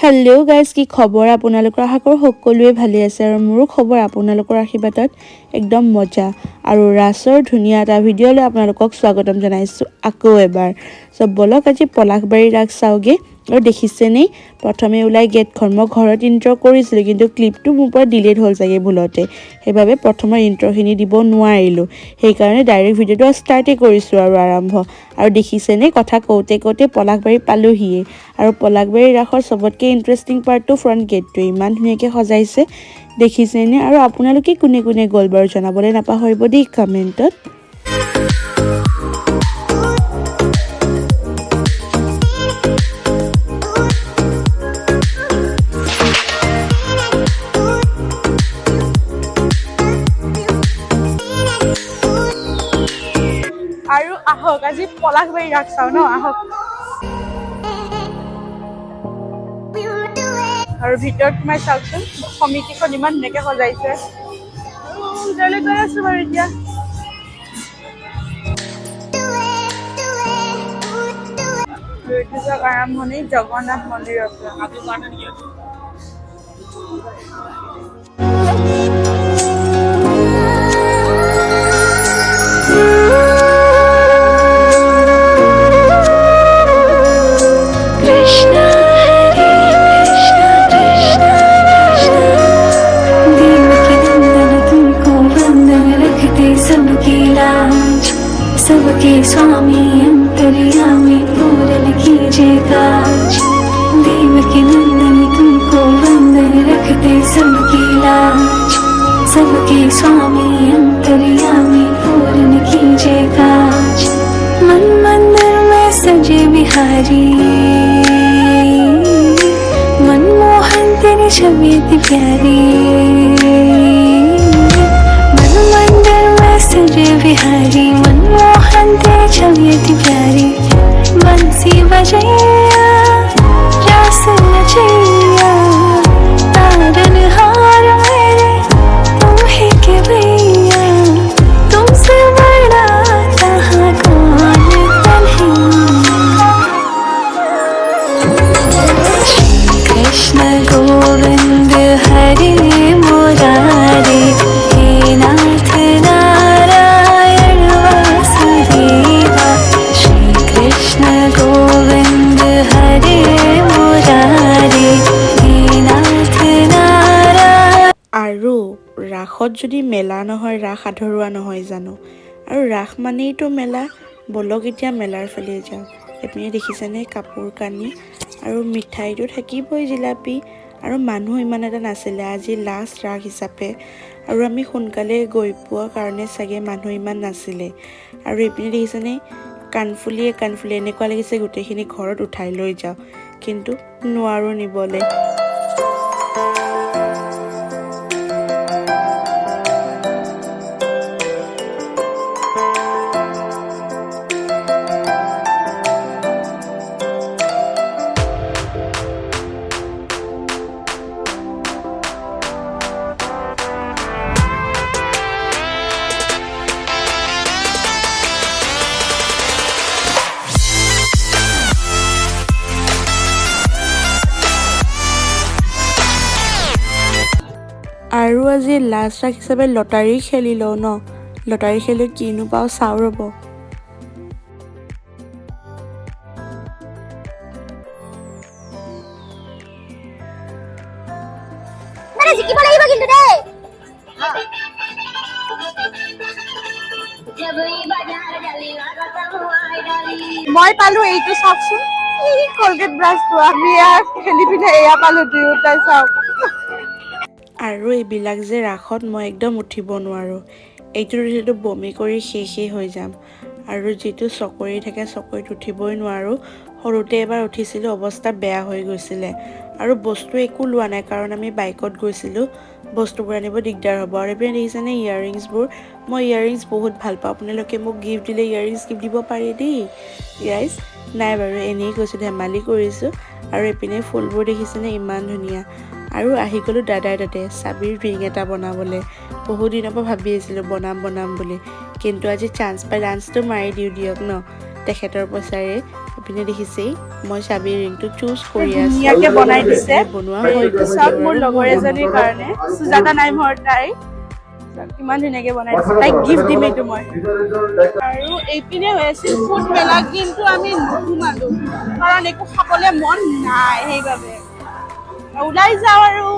Hello guys की खबर आपनालोকৰ आशा कৰো সকলোৱে ভালে আছে আৰু মোৰো খবৰ আপোনালোকৰ আশীৰ্বাদত একদম মজা আৰু ৰাসৰ ধুনিয়া এটা ভিডিঅ'লৈ আপোনালোকক স্বাগতম জনাইছো আকৌ এবাৰ সব বলক আজি পলাশবাৰী ৰাস চাওগে আৰু দেখিছেনে প্ৰথমে ওলাই গেটখন মই ঘৰত ইন্ট্ৰ কৰিছিল কিন্তু ক্লিপটো মোৰ পৰা ডিলিট হ'ল চাগে ভুলতে সেইভাবে প্ৰথমৰ ইন্ট্ৰখিনি দিব নোৱাৰিলো সেই কাৰণে ডাইৰেক্ট ভিডিঅ'টো ষ্টাৰ্টে কৰিছো আৰু আৰম্ভ আৰু দেখিছেনে কথা কওতে কওতে পলাশবাৰী পালোহিয়ে আৰু পলাশবাৰী ৰাসৰ সবতকে ইন্টাৰেষ্টিং পাৰ্টটো ফ্ৰন্ট গেটটো ইমান ধুনিয়াকে সজাইছে দেখিছেনে আৰু আপোনালোকে কোনে কোনে গল বাৰু জনাবলৈ নাপাহৰিব দেই কমেন্টত আৰু আহক আজি পলাশবাৰী ৰাস চাও ন আহক আৰু ভিতৰত মই চাওকচোন সমিতিখন ইমান ধুনীয়াকে সজাইছে উজালে গৈ আছো বাৰু এতিয়া আৰম্ভণি জগন্নাথ মন্দিৰৰ পৰা सबके स्वामी अंतर्यामी पूरन कीजिए काज देव के नंदन तुमको वंदन रखते सबकी लाज सबके स्वामी अंतर्यामी पूरन कीजिए काज मन मंदिर में सजे बिहारी मनमोहन तेरी छवि इतनी प्यारी मन मंदिर में सजे बिहारी मनमोहन तेरी छवि इतनी प्यारी बंसी बजैया रास नचैया तारन हार मेरे तुम ही के भैया तुमसे बड़ा कहाँ कौन कन्हैया श्री कृष्ण गोविंद हरे मुरारी हे नाथ नारायण वासुदेवा श्री कृष्ण गोविंद हरे मुरारी हे नाथ नारायण আৰু ৰাসত যদি মেলা নহয় ৰাস আধৰুৱা নহয় জানো আৰু ৰাস মানেইতো মেলা বলক এতিয়া মেলাৰ ফালে যাওঁ এপিনে দেখিছেনে কাপোৰ কানি আৰু মিঠাইটো থাকিবই জিলাপি আৰু মানুহ ইমান এটা নাছিলে আজি লাষ্ট ৰাস হিচাপে আৰু আমি সোনকালে গৈ পোৱাৰ কাৰণে চাগে মানুহ ইমান নাছিলে আৰু এপিনে দেখিছেনে কানফুলি এনেকুৱা লাগিছে গোটেইখিনি ঘৰত উঠাই লৈ যাওঁ কিন্তু নোৱাৰো নিবলে আৰু আজি লাষ্ট ৰাস হিচাপে লটাৰী খেলি লওঁ ন লটাৰী খেলি কিনো পাওঁ চাওঁ ৰ'ব মানে জিকিব লাগিব কিন্তু দেই মই পালো এইটো চাওকচোন এই কলগেট ব্ৰাছটো আমি খেলি পিনে এয়া পালো দুয়োটাই চাওক আৰু এইবিলাক যে ৰাসত মই একদম উঠিব নোৱাৰো এইটো বমি কৰি শেষেই হৈ যাম আৰু যিটো চকৰি থাকে চকৰিত উঠিবই নোৱাৰো সৰুতে এবাৰ উঠিছিলো অৱস্থা বেয়া হৈ গৈছিলে আৰু বস্তু একো লোৱা নাই কাৰণ আমি বাইকত গৈছিলো বস্তুবোৰ আনিব দিগদাৰ হ'ব আৰু এপিনে দেখিছেনে ইয়াৰিংছবোৰ মই ইয়াৰিংছ বহুত ভাল পাওঁ আপোনালোকে মোক গিফ্ট দিলে ইয়াৰিংছ গিফ্ট দিব পাৰি দেই গাইজ নাই বাৰু এনেই কৈছোঁ ধেমালি কৰিছোঁ আৰু এপিনে ফুলবোৰ দেখিছেনে ইমান ধুনীয়া আৰু আহি গ'লো দাদাৰ তাতে চাবিৰ ৰিং এটা বনাবলৈ বহুত দিনৰ পৰা ভাবি আছিলোঁ বনাম বুলি কিন্তু আজি চান্স পাই ডান্সটো মাৰি দিওঁ দিয়ক ন তেখেতৰ পইচাৰে ইপিনে দেখিছেই মই চাবি ৰিংটো চুজ কৰি আছো। ধুনীয়াকে বনাই দিছে। বনোৱা হৈ এইটো গৈছে চাওক মোৰ আৰু লগৰ এজনীৰ কাৰণে সুজাতা নামৰ তাই কিমান ধুনীয়াকে বনাই দিছে। তাইক গিফ্ট দিম এইটো মই। আৰু এইপিনে হৈ আছিল ফুড মেলা, কিন্তু আমি নুসুমালো কাৰণ একো খাবলৈ মন নাই, সেইবাবে ওলাই যাওঁ আৰু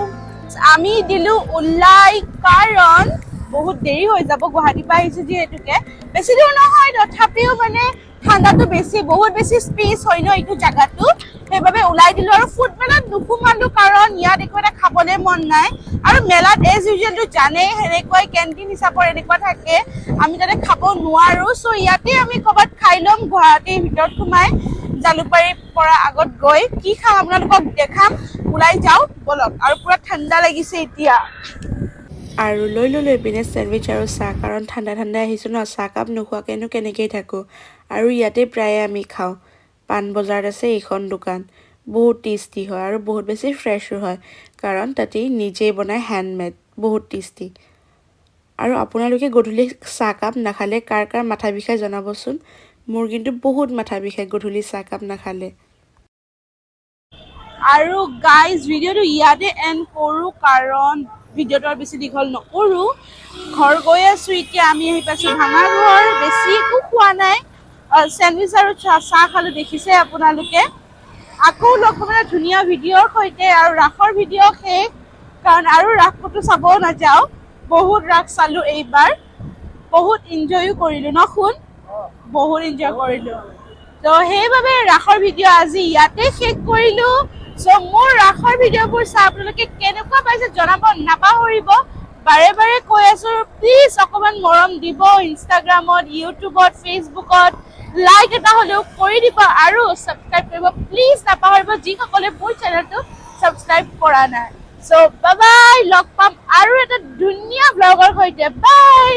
আমি দিলো ওলাই, কাৰণ বহুত দেৰি হৈ যাব, গুৱাহাটীৰ পৰা আহিছো যিহেতুকে। বেছি দূৰ নহয়, তথাপিও মানে ঠাণ্ডাটো বেছি, বহুত বেছি স্পেচ হয় ন এইটো জাগাটো, সেইবাবে ওলাই দিলো। আৰু ফুড মেলাত নুসুমালো কাৰণ ইয়াত একো এটা খাবলৈ মন নাই। আৰু মেলাত এজ ইউজুৱেলটো জানেই সেনেকুৱাই কেণ্টিন হিচাপৰ এনেকুৱা থাকে, আমি তাতে খাব নোৱাৰো। চ' ইয়াতে আমি ক'ৰবাত খাই ল'ম গুৱাহাটীৰ ভিতৰত সোমাই, জালুকবাৰীৰ পৰা আগত গৈ। কি খাম আপোনালোকক দেখাম, ওলাই যাওঁ বলক। আৰু পুৰা ঠাণ্ডা লাগিছে এতিয়া। আৰু লৈ ল'লো এইপিনে চেণ্ডউইচ আৰু চাহ, কাৰণ ঠাণ্ডা ঠাণ্ডা আহিছোঁ ন, চাহকাপ নোখোৱাকৈনো কেনেকৈ থাকোঁ। আৰু ইয়াতে প্ৰায়ে আমি খাওঁ। পাণ বজাৰত আছে এইখন দোকান, বহুত টেষ্টি হয় আৰু বহুত বেছি ফ্ৰেছো হয়, কাৰণ তাতেই নিজেই বনাই হেণ্ডমেড, বহুত টেষ্টি। আৰু আপোনালোকে গধূলি চাহকাপ নাখালে কাৰ কাৰ মাথা বিষাই জনাবচোন। মোৰ কিন্তু বহুত মাথা বিষাই গধূলি চাহকাপ নাখালে। আৰু গাইজ ভিডিঅ'টো ইয়াতে এণ্ড কৰোঁ, কাৰণ ভিডিঅ'টো আৰু বেছি দীঘল নকৰোঁ। ঘৰ গৈ আছোঁ এতিয়া, আমি আহি পাইছোঁ ভাঙাঘৰ। বেছি একো খোৱা নাই, চেণ্ডউইচ আৰু চাহ খালোঁ, দেখিছে আপোনালোকে। আকৌ লগ পাম এটা ধুনীয়া ভিডিঅ'ৰ সৈতে। আৰু ৰাসৰ ভিডিঅ' শেষ, কাৰণ আৰু ৰাস ক'তো চাবও নাযাওঁ। বহুত ৰাস চালোঁ এইবাৰ, বহুত ইনজয়ো কৰিলোঁ ন শুন, বহুত ইনজয় কৰিলোঁ। ত' সেইবাবে ৰাসৰ ভিডিঅ' আজি ইয়াতে শেষ কৰিলোঁ। চ' মোৰ ৰাসৰ ভিডিঅ'বোৰ চাই আপোনালোকে কেনেকুৱা পাইছে জনাব নাপাহৰিব। বাৰে বাৰে কৈ আছোঁ, প্লিজ অকণমান মৰম দিব। ইনষ্টাগ্ৰামত, ইউটিউবত, ফেচবুকত লাইক এটা হ'লেও কৰি দিব, আৰু ছাবস্ক্ৰাইব কৰিব প্লিজ নাপাহৰিব, যিসকলে মোৰ চেনেলটো ছাবস্ক্ৰাইব কৰা নাই। চ' বাই বাই, লগ পাম আৰু এটা ধুনীয়া ব্লগৰ সৈতে। বাই।